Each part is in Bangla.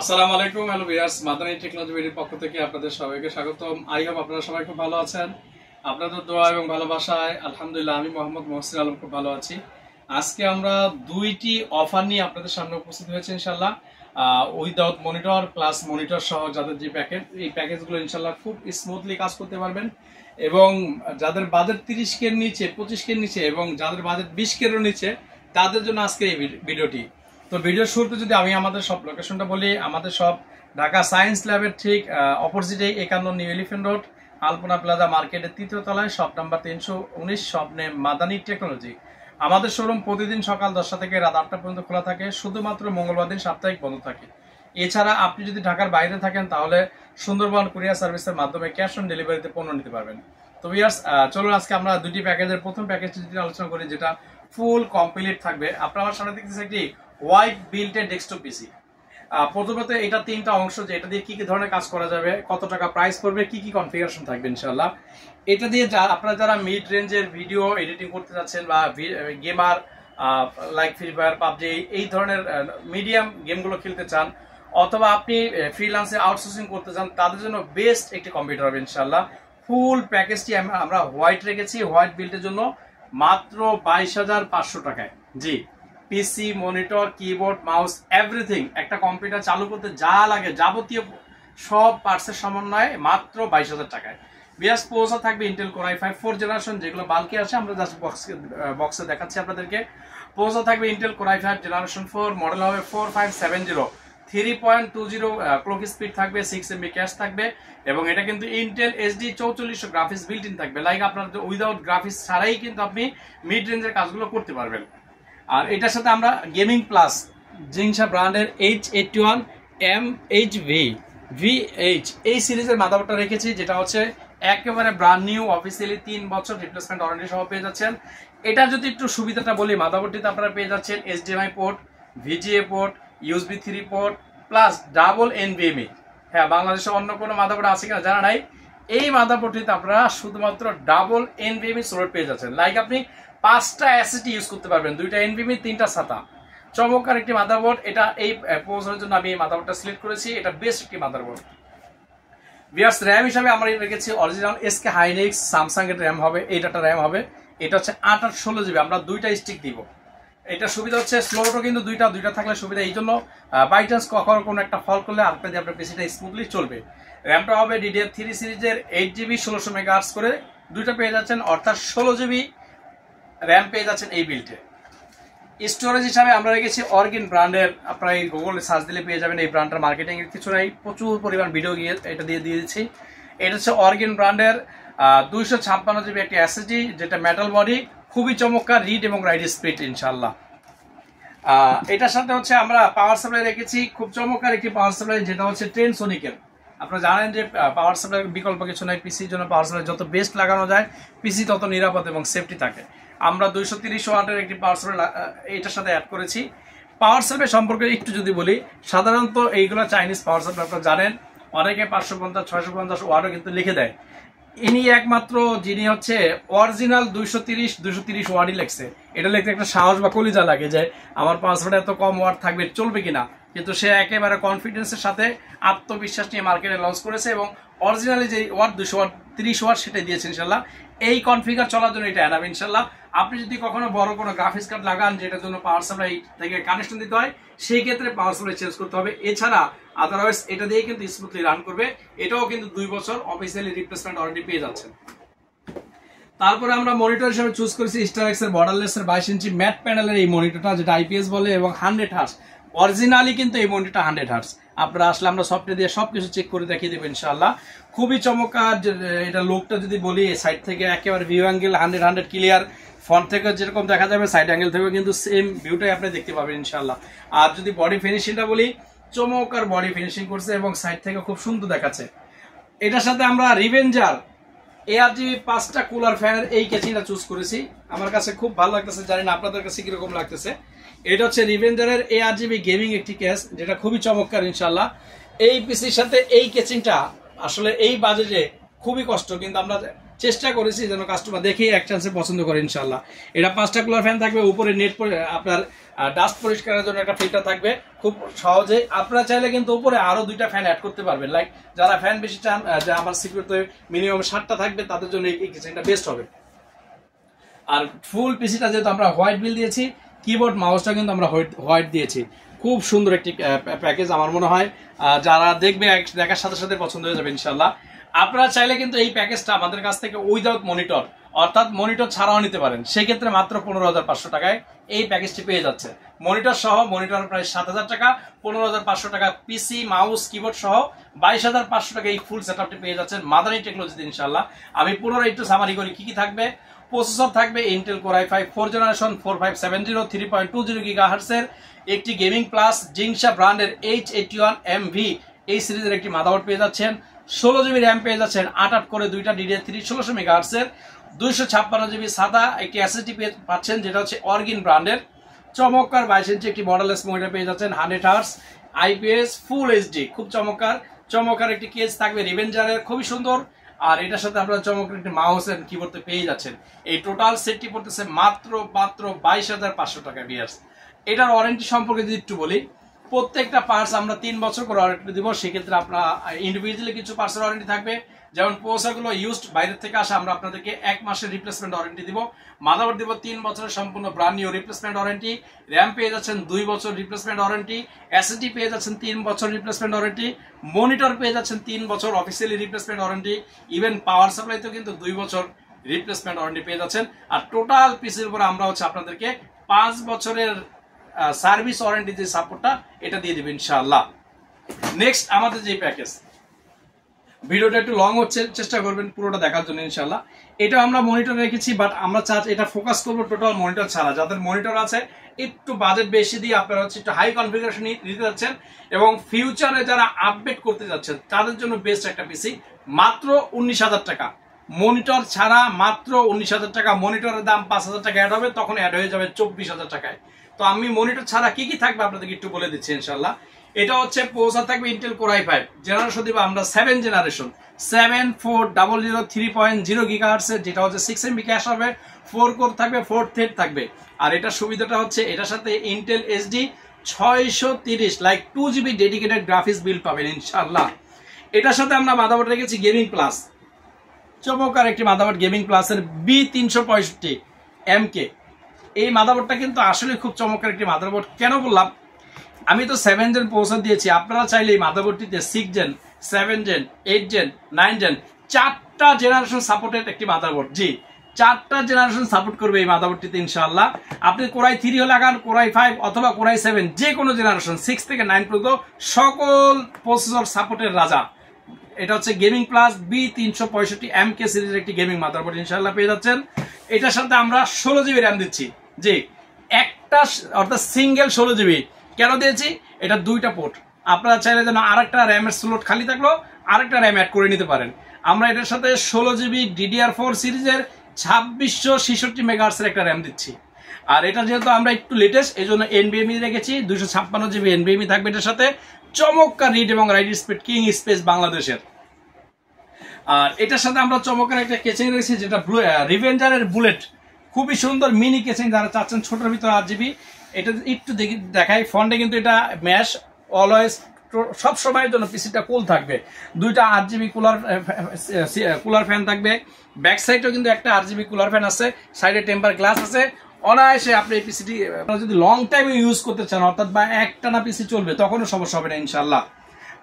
আসসালামু আলাইকুম, হ্যালো ভিউয়ার্স, মাদানী টেকনোলজি ভিডিওর পক্ষ থেকে আপনাদের সবাইকে স্বাগতম। আই হোপ আপনারা সবাই খুব ভালো আছেন। আপনাদের দোয়া এবং ভালোবাসায় আলহামদুলিল্লাহ আমি মোহাম্মদ মহসিন আলম খুব ভালো আছি। আজকে আমরা দুইটি অফার নিয়ে আপনাদের সামনে উপস্থিত হয়েছে ইনশাল্লাহ। উইদাউট মনিটর প্লাস মনিটর সহ যাদের যে প্যাকেজ, এই প্যাকেজগুলো ইনশাল্লাহ খুব স্মুথলি কাজ করতে পারবেন। এবং যাদের বাজেট 30K এর নিচে, 25K এর নিচে এবং যাদের বাজেট 20K এর নিচে, তাদের জন্য আজকে এই ভিডিওটি। তো ভিডিওর শুরুতে যদি আমি আমাদের সব লোকেশনটা বলি, আমাদের সব ঢাকা সায়েন্স ল্যাবের ঠিক অপোজিটে 51 নিউ এলিফ্যান্ট রোড, আলপনা প্লাজা মার্কেটের 3য় তলায়, shop number 319, shop name Madani technology. আমাদের শোরুম প্রতিদিন সকাল 10টা থেকে রাত 8টা পর্যন্ত খোলা থাকে, শুধুমাত্র মঙ্গলবার দিন সাপ্তাহিক বন্ধ থাকে। এছাড়া আপনি যদি ঢাকার বাইরে থাকেন তাহলে সুন্দরবন কুরিয়ার সার্ভিসের মাধ্যমে ক্যাশ অন ডেলিভারিতে পণ্য নিতে পারবেন। তো ভিউয়ার্স, চলুন আজকে আমরা দুটি প্যাকেজের প্রথম প্যাকেজটি যদি আলোচনা করি, যেটা ফুল কমপ্লিট থাকবে। আপনারা আমার সামনে দেখতেছেন একটি হোয়াইট বিল্টেড ডেস্কটপ পিসি। প্রথমত এটা তিনটা অংশ, যে এটা দিয়ে কি কি ধরনের কাজ করা যাবে, কত টাকা প্রাইস পড়বে, কি কি কনফিগারেশন থাকবে ইনশাআল্লাহ। এটা দিয়ে আপনারা যারা মিড রেঞ্জের ভিডিও এডিটিং করতে যাচ্ছেন বা gamer like free fire, PUBG এই ধরনের মিডিয়াম গেমগুলো খেলতে চান, অথবা আপনি ফ্রিল্যান্সে আউটসোর্সিং করতে চান, তাদের জন্য বেস্ট একটি কম্পিউটার হবে ইনশাআল্লাহ। ফুল প্যাকেজটি আমরা হোয়াইট রেখেছি, হোয়াইট বিল্ডের জন্য মাত্র 22,500 টাকায়। জি, পিসি, মনিটর, কিবোর্ড, মাউস, এভরিথিং, একটা কম্পিউটার চালু করতে যা লাগে যাবতীয় সব পার্টসের সমন্বয়ে মাত্র 22,000 টাকায়। বিয়াস প্রসেসর থাকবে ইন্টেল কোর i5 4 জেনারেশন, যেগুলো বাল্কে আসে, আমরা জাস্ট বক্সে দেখাচ্ছি আপনাদেরকে। প্রসেসর থাকবে Intel core i5 generation 4, model হবে 4570, 3.20 ক্লক স্পিড থাকবে, 6 MB ক্যাশ থাকবে, এবং এটা কিন্তু Intel HD 4400 graphics built in থাকবে। লাইক আপনার উইদাউট গ্রাফিক্স ছাড়াই কিন্তু আপনি মিড রেঞ্জের কাজগুলো করতে পারবেন। আর এটার সাথে আমরা গেমিং প্লাস জিংসা ব্র্যান্ডের H81 MHV VH এই সিরিজের মাদারবোর্ডটা রেখেছি, যেটা হচ্ছে একেবারে ব্র্যান্ড নিউ, অফিসিয়ালি 3 বছর রিপ্লেসমেন্ট ওয়ারেন্টি সহ পেয়ে যাচ্ছেন। এটা যদি একটু সুবিধাটা বলি, মাদারবোর্ডটিতে আপনারা পেয়ে যাচ্ছেন HDMI port, VGA port, USB 3 port plus double NVMe। হ্যাঁ, বাংলাদেশে অন্য কোনো মাদারবোর্ড আছে কিনা জানা নাই, এই মাদারবোর্ডটিতে আপনারা শুধুমাত্র ডাবল NVMe সোলেট পেয়ে যাচ্ছেন। লাইক আপনি 5টা SSD ইউজ করতে পারবেন, 2টা NVMe, 3টা SATA। চমৎকার একটি মাদারবোর্ড। এটা এই প্রপোজালের জন্য আমি এই মাদারবোর্ডটা সিলেক্ট করেছি, এটা বেস্ট একটি মাদারবোর্ড। ভিউয়ার্স, র্যাম হিসাবে আমরা রেখেছি অরিজিনাল SK হাইনিক্স স্যামসাং এর র্যাম হবে, এইটা র্যাম হবে। এটা হচ্ছে 8/16 GB, আমরা 2টা স্টিক দিব। এটা সুবিধা হচ্ছে স্লোটও কিন্তু দুইটা থাকলে সুবিধা, এই জন্য বাই চান্স কখনো কোনো একটা ফল করলে আপনার পিসিটা স্মুথলি চলবে। র্যামটা হবে DDR3 সিরিজের 8GB 1600 মেগাহার্টজ করে, দুইটা পেয়ে যাচ্ছেন, অর্থাৎ 16GB র্যাম পেয়ে যাচ্ছেন এই বিল্টে। স্টোরেজ হিসাবে আমরা রেখেছি অর্গিন ব্র্যান্ডের, আপনারা এই গুগলে সার্চ দিলে পেয়ে যাবেন। এই ব্র্যান্ডটার মার্কেটিং এর কিছু নাই, প্রচুর পরিমাণ ভিডিও গিয়ে এটা দিয়ে দিচ্ছি। এটা হচ্ছে অর্গিন ব্র্যান্ডের 256GB একটি SSD, যেটা মেটাল বডি, খুবই চমৎকার রিড এবং রাইট স্পিড ইনশাআল্লাহ। এটার সাথে হচ্ছে আমরা পাওয়ার সাপ্লাই রেখেছি, খুব চমৎকার একটি পাওয়ার সাপ্লাই, যেটা হচ্ছে ট্রেনসোনিকের। আপনারা জানেন যে পাওয়ার সাপ্লাইয়ের বিকল্প কিছু নাই, পিসির জন্য পাওয়ার সাপ্লাই যত বেস্ট লাগানো যায়, পিসি তত নিরাপদ এবং সেফটি থাকে। আমরা 230 ওয়াটের একটি পাওয়ার সাপ্লাই এটার সাথে অ্যাড করেছি। পাওয়ার সাপ্লাই সম্পর্কে একটু যদি বলি, সাধারণত এইগুলো চাইনিজ পাওয়ার সাপ্লাই, আপনারা জানেন অনেকে 550 650 ওয়াটও কিন্তু লিখে দেয়। ইনি একমাত্র যিনি হচ্ছে অরিজিনাল 230 ওয়াটই লেখছে। এটা লিখতে একটা সাহস বা কলিজা লাগে যে আমার পাওয়ার সাপ্লাই এত কম ওয়াট থাকবে, চলবে কিনা, কিন্তু সে একেবারে কনফিডেন্সের সাথে আত্মবিশ্বাস নিয়ে মার্কেটে লঞ্চ করেছে, এবং অরিজিনালি যে ওয়াট 230 ওয়াট সেটাই দিয়েছে ইনশাল্লাহ। এই কনফিগার চলার জন্য এটা এনাফ ইনশাল্লাহ। আপনি যদি কখনো বড় কোনো গ্রাফিক্স কার্ড লাগান, যেটার জন্য পাওয়ার সাপ্লাই থেকে কানেকশন দিতে হয়, সেই ক্ষেত্রে পাওয়ার সাপ্লাই চেঞ্জ করতে হবে। এছাড়া আদারওয়াইজ এটা দিয়ে কিন্তু স্মুথলি রান করবে। এটাও কিন্তু 2 বছর অফিসিয়ালি রিপ্লেসমেন্ট ওয়ারেন্টি পেয়ে যাচ্ছেন। তারপরে আমরা মনিটর হিসেবে চুজ করেছি স্টারএক্স এর বর্ডারলেস এর 22 ইঞ্চি ম্যাট প্যানেলের এই মনিটরটা, যেটা IPS বলে, এবং 100 হার্টজ। অরিজিনালি কিন্তু এই মনিটরটা 100 হার্টজ। আপনারা আসলে আমরা সফটওয়্যার দিয়ে সবকিছু চেক করে দেখিয়ে দেবো ইনশাআল্লাহ। খুবই চমৎকার। এটা লুকটা যদি বলি, সাইড থেকে একেবারে ভিউ অ্যাঙ্গেল 100 ক্লিয়ার, ফ্রন্ট থেকে যেরকম দেখা যাবে সাইড অ্যাঙ্গেল থেকেও কিন্তু সেম ভিউটাই আপনি দেখতে পাবেন ইনশাআল্লাহ। আর যদি বডি ফিনিশিংটা বলি, চমৎকার বডি ফিনিশিং করছে এবং সাইড থেকে খুব সুন্দর দেখাচ্ছে। এটার সাথে আমরা রিভেঞ্জার ARGB 5টা কুলার ফ্যানের এই কেচিংটা চুজ করেছি। আমার কাছে খুব ভালো লাগতেছে, জানি না আপনাদের কাছে কিরকম লাগতেছে। এটা হচ্ছে রিভেঞ্জারের ARGB গেমিং একটি কেস, যেটা খুবই চমৎকার ইনশাআল্লাহ। এই পিসির সাথে এই কেচিংটা আসলে এই বাজেটে খুবই কষ্ট, কিন্তু আমরা চেষ্টা করেছি যেন কাস্টমার দেখেই এক চান্সে পছন্দ করে ইনশাল্লাহ। এটা 5টা কুলার ফ্যান থাকবে, উপরে নেট আপনার ডাস্ট পরিষ্কারের জন্য একটা ফিল্টার থাকবে খুব সহজে। আপনারা চাইলে কিন্তু উপরে আরো 2টা ফ্যান অ্যাড করতে পারবেন, লাইক যারা ফ্যান বেশি চান যে আমার সিকিউরিটি মিনিমাম 7টা থাকবে তাদের জন্য এই কিচেনটা বেস্ট হবে। আর ফুল পিসিটা যেহেতু আমরা হোয়াইট বিল দিয়েছি, কিবোর্ড মাউসটা কিন্তু আমরা হোয়াইট দিয়েছি। খুব সুন্দর একটি প্যাকেজ, আমার মনে হয় যারা দেখবে দেখার সাথে সাথে পছন্দ হয়ে যাবে ইনশাল্লাহ। আপনারা চাইলে কিন্তু এই প্যাকেজটা আমাদের কাছ থেকে উইদাউট মনিটর অর্থাৎ মনিটর ছাড়াও নিতে পারেন, সেক্ষেত্রে মাত্র 15,500 টাকায় এই প্যাকেজটি পেয়ে যাচ্ছে। মনিটর সহ, মনিটর প্রায় 7,000 টাকা, 15,500 টাকা পিসি মাউস কিবোর্ড সহ 22,500 টাকা এই ফুল সেটআপটি পেয়ে যাচ্ছেন মাদানী টেকনোলজিতে ইনশাল্লাহ। আমি পুনরায় একটু সামারি করি কি কি থাকবে। প্রসেসর থাকবে Intel core i5 4 generation 4570 3.20 GHz এর একটি গেমিং প্লাস জিংসা ব্র্যান্ডের H81MV এই সিরিজের একটি মাদারবোর্ড পেয়ে যাচ্ছেন। 16 জিবি র্যাম পেয়ে যাচ্ছেন, 8 করে 2টা DDR3 1600 MHz এর 256 জিবি সাদা একটি SSD পাচ্ছেন যেটা হচ্ছে অর্গিন ব্র্যান্ডের। চমৎকার 22 ইঞ্চি একটি বর্ডারলেস মনিটর পেয়ে যাচ্ছেন, 100 Hz IPS ফুল HD, খুব চমৎকার একটি কেস থাকবে রিভেঞ্জারের, খুবই সুন্দর। আর এটার সাথে আপনারা চমৎকার একটি মাউস এন্ড কিবোর্ড পেয়ে যাচ্ছেন। এই টোটাল সেটটি পড়তেছে মাত্র 22,500 টাকা ভিউয়ার্স। এটার ওয়ারেন্টি সম্পর্কে যদি একটু বলি, প্রত্যেকটা পার্টস আমরা 3 বছর করে ওয়ারেন্টি দিব। সেক্ষেত্রে আপনার ইন্ডিভিজুয়ালি কিছু পার্টসের ওয়ারেন্টি থাকবে, যেমন প্রসেসরগুলো ইউজড বাইরের থেকে আসা আমরা আপনাদেরকে 1 মাসের রিপ্লেসমেন্ট ওয়ারেন্টি দিব। মাদারবোর্ড দিব 3 বছরের সম্পূর্ণ brand new replacement warranty. RAM পেয়ে যাচ্ছেন 2 বছর রিপ্লেসমেন্ট ওয়ারেন্টি। এসএসডি পেয়ে যাচ্ছেন 3 বছর রিপ্লেসমেন্ট ওয়ারেন্টি। মনিটর পেয়ে যাচ্ছেন 3 বছর অফিসিয়ালি রিপ্লেসমেন্ট ওয়ারেন্টি। ইভেন পাওয়ার সাপ্লাইতেও কিন্তু 2 বছর রিপ্লেসমেন্ট ওয়ারেন্টি পেয়ে যাচ্ছেন। আর টোটাল পিসির উপর আমরা হচ্ছে আপনাদেরকে 5 বছরের সার্ভিস ওয়ারেন্টি যে সাপোর্টটা এটা দিয়ে দিবেন ইনশাআল্লাহ। নেক্সট আমাদের যে প্যাকেজ, ভিডিওটা একটু লং হচ্ছে, চেষ্টা করবেন পুরোটা দেখার জন্য ইনশাআল্লাহ। এটা আমরা মনিটর রেখেছি, বাট আমরা এটা ফোকাস করবো টোটাল মনিটর ছাড়া। যাদের মনিটর আছে একটু বাজেট বেশি দিয়ে আপনারা হচ্ছে একটু হাই কনফিগারেশন নিতে যাচ্ছেন এবং ফিউচারে যারা আপডেট করতে যাচ্ছেন তাদের জন্য বেস্ট একটা পিসি, মাত্র 19,000 টাকা। মনিটর ছাড়া মাত্র 19,000 টাকা। মনিটরের দাম 5,000 টাকা অ্যাড হবে, তখন অ্যাড হয়ে যাবে 24,000 টাকায়। তো আমি মনিটর ছাড়া কি কি থাকবে আপনাদেরকে একটু বলে দিচ্ছি ইনশাআল্লাহ। এটা হচ্ছে প্রসেসর থাকবে ইন্টেল কোর i5 জেনারেশন দিব আমরা 7 জেনারেশন 7400 3.0 GHz এর, যেটা হচ্ছে 6 MB ক্যাশ হবে, 4 কোর থাকবে, 4 থ্রেড থাকবে। আর এটা সুবিধাটা হচ্ছে এটার সাথে Intel HD 630 like 2 GB dedicated graphics build পাবেন ইনশাআল্লাহ। এটার সাথে আমরা মাদারবোর্ড রেখেছি গেমিং প্লাস, চমৎকার একটি মাদারবোর্ড গেমিং প্লাসের B365MK। এই মাদারবোর্ডটা কিন্তু আসলে খুব চমৎকার একটি মাদারবোর্ড। কেন বললাম, আমি তো 7 জেন প্রসেসর দিয়েছি, আপনারা চাইলে এই মাদারবোর্ডটিতে 6 জেন 7 জেন 8 জেন 9 জেন 4টা জেনারেশন সাপোর্টেড একটি মাদারবোর্ড। জি, 4টা জেনারেশন সাপোর্ট করবে এই মাদারবোর্ডটিতে ইনশাআল্লাহ। আপনি কোর i3 লাগান, কোর i5 অথবা কোর i7, যে কোনো জেনারেশন 6 থেকে 9 পর্যন্ত সকল প্রসেসর সাপোর্টের রাজা। এটা হচ্ছে গেমিং প্লাস B365MK সিরিজের একটি গেমিং মাদারবোর্ড ইনশাআল্লাহ পেয়ে যাচ্ছেন। এটার সাথে আমরা 16 জিবি র্যাম দিচ্ছি। জি, একটা অর্থাৎ সিঙ্গেল 16 জিবি। কেন দিয়েছি? এটা 2টা পোর্ট, আপনারা চাইলে যেন আরেকটা র্যামের স্লট খালি থাকলো আরেকটা র্যাম অ্যাড করে নিতে পারেন। আমরা এটার সাথে 16 জিবি DDR4 সিরিজের 2666 MHz এর একটা র্যাম দিচ্ছি। আর এটা যেহেতু আমরা একটু লেটেস্ট, এই জন্য NVMe রেখেছি, 256 জিবি NVMe থাকবে এটার সাথে। চমৎকার রিড এবং রাইট স্পিড কিং স্পেস বাংলাদেশের। আর এটার সাথে আমরা চমৎকার একটা কেচিং রেখেছি, যেটা রিভেঞ্জারের বুলেট, খুবই সুন্দর মিনি কেচিং। যারা চাচ্ছেন ছোটোর ভিতরে 8 জিবি, এটা একটু দেখাই। ফন্টে কিন্তু এটা ম্যাশ, অলওয়েজ সব সময়ের জন্য পিসিটা কুল থাকবে। 2টা 8 জিবি কুলার ফ্যান থাকবে। ব্যাক সাইডেও কিন্তু একটা 8 জিবি কুলার ফ্যান আছে, সাইডে টেম্পার গ্লাস আছে। অনায়াসে আপনি এই পিসিটি যদি লং টাইম ইউজ করতে চান, অর্থাৎ বা একটানা পিসি চলবে, তখনও সমস্যা হবে না ইনশাল্লাহ।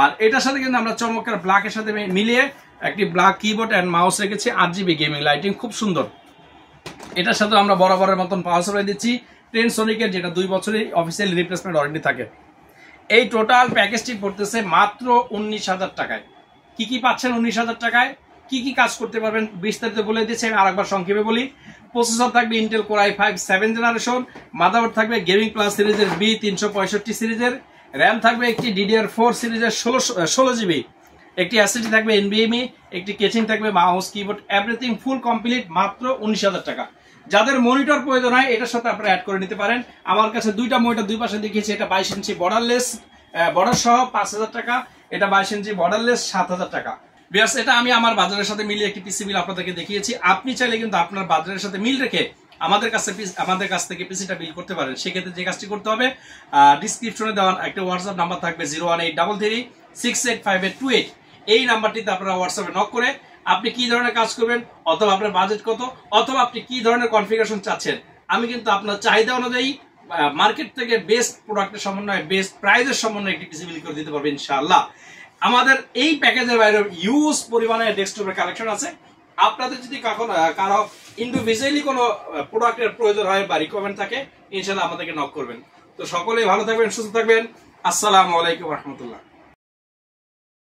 আর এটার সাথে কিন্তু আমরা চমৎকার ব্ল্যাকের সাথে মিলিয়ে একটি ব্ল্যাক কিবোর্ড অ্যান্ড মাউস রেখেছি, 8 জিবি গেমিং লাইটিং, খুব সুন্দর। এটার সাথে আমরা বরাবরের মতন পাওয়ার সাপ্লাই দিচ্ছি টেনসনিকের, যেটা 2 বছরের অফিসিয়াল রিপ্লেসমেন্ট ওয়ারেন্টি থাকে। এই টোটাল প্যাকেজটি পড়তেছে মাত্র 19,000 টাকায়। কি কি পাচ্ছেন 19,000 টাকায়, কি কি কাজ করতে পারবেন বিস্তারিত বলে দিচ্ছি, আমি আরেকবার সংক্ষেপে বলি। প্রসেসর থাকবে Intel core i5 7 generation, motherboard থাকবে গেমিং প্লাস সিরিজের B365 সিরিজের, র্যাম থাকবে একটি DDR4 সিরিজের 16 জিবি, একটি এসএসডি থাকবে NVMe, একটি কেচিং থাকবে, mouse keyboard everything full complete, মাত্র 19,000 টাকা। যাদের মনিটর প্রয়োজন হয় এটার সাথে আপনারা অ্যাড করে নিতে পারেন। আমার কাছে 2টা মনিটর 2 পাশে দেখিয়েছি। এটা 22 ইঞ্চি বর্ডারলেস, বর্ডার সহ 5,000 টাকা। এটা 22 ইঞ্চি বর্ডারলেস 7,000 টাকা। বিয়ার্স এটা আমি আমার বাজারের সাথে মিলিয়ে একটি পিসি বিল আপনাদেরকে দেখিয়েছি। আপনি চাইলে কিন্তু আপনার বাজারের সাথে মিল রেখে আমাদের কাছ থেকে পিসিটা বিল করতে পারেন। সেক্ষেত্রে যে কাজটি করতে হবে, ডিসক্রিপশনে দেওয়া একটা হোয়াটসঅ্যাপ নাম্বার থাকবে 01833685828, এই নাম্বারটিতে আপনারা হোয়াটসঅ্যাপে নক করে আপনি কি ধরনের কাজ করবেন, অথবা আপনার বাজেট কত, অথবা আপনি কি ধরনের কনফিগারেশন চাচ্ছেন, আমি কিন্তু আপনার চাহিদা অনুযায়ী মার্কেট থেকে বেস্ট প্রোডাক্টের সমন্বয়ে বেস্ট প্রাইসের সমন্বয়ে একটি পিসি বিল করে দিতে পারবেন ইনশাআল্লাহ। আমাদের এই প্যাকেজের বাইরে ইউজ পরিমাণে ডেস্কটপের কালেকশন আছে। আপনাদের যদি কারো ইন্ডিভিজুয়ালি কোনো প্রোডাক্টের প্রয়োজন হয় বা রিকোয়ারমেন্ট থাকে, ইনশাআল্লাহ আমাদেরকে নক করবেন। তো সকলেই ভালো থাকবেন, সুস্থ থাকবেন। আসসালামু আলাইকুম ওয়া রাহমাতুল্লাহ।